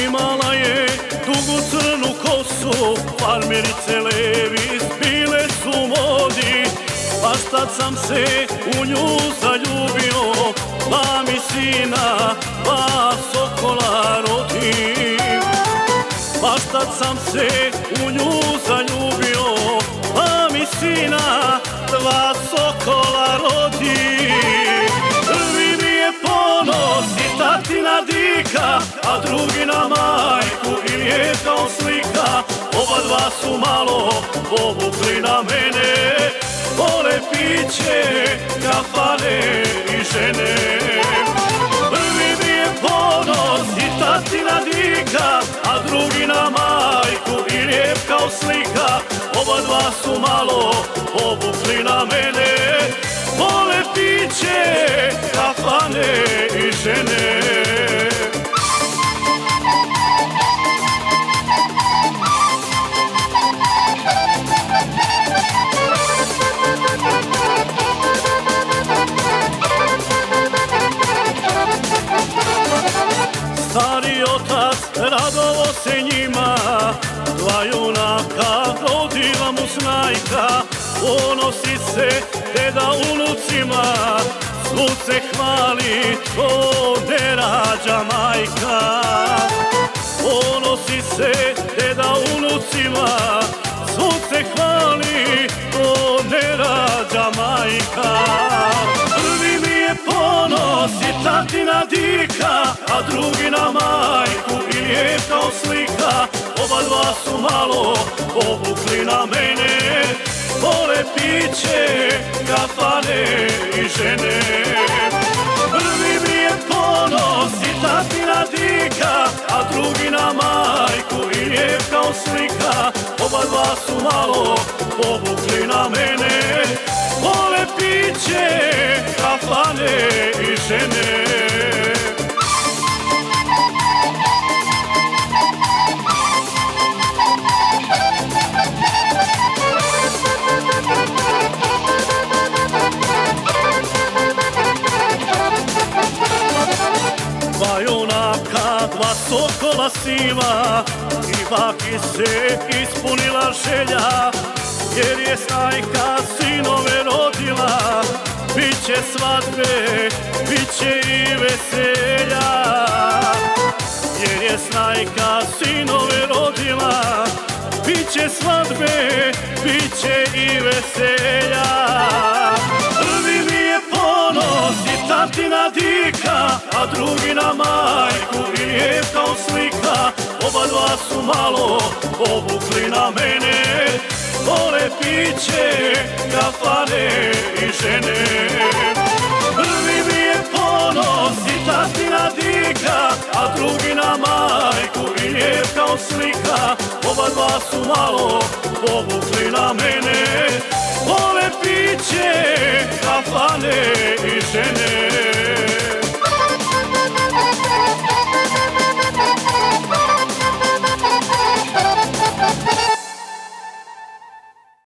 Imala je dugu crnu kosu, farmerice Levis bile su modi. Baš tad sam se u nju zaljubio, pa mi sina, pa sokola rodim. Baš tad sam se u nju zaljubio, pa mi sina, dva sokola rodim. Prvi mi je ponos i tatina dika, a drugi na majku i je kao slika. Oba dva su malo povukli na mene, vole piće, kafane i žene. Prvi mi je ponos i tatina dika, a drugi na majku i lijep kao slika. Oba dva su malo povukli na mene, vole piće, kafane i žene. Stari otac radovo se njima, dva junaka rodila mu snajka. Ponosi se deda unucima, svud se hvali, to ne rađa majka. Ponosi se deda unucima, svud se hvali, to ne rađa majka. Prvi mi je ponos i tatina dika, a drugi na majku i je kao slika. Oba dva su malo povukli na mene, vole piće, kafane i žene. Prvi mi je ponos i tatina dika, a drugi na majku i je kao slika. Oba dva su malo povukli na mene, vole piće, kafane i žene. Dva junaka, dva sokola siva, i baki se ispunila želja, jer je snajka sinove rodila. Biće svadbe, biće i veselja, jer je snajka sinove rodila. Biće svadbe, biće i veselja. Prvi mi je ponos i tatina dika, a drugi na majku i je kao slika. Oba dva su malo povukli na mene, vole piće, kafane i žene. Prvi mi je ponos i tatina dika, a drugi na majku i je kao slika. Oba dva su malo povukli na mene, vole piće, kafane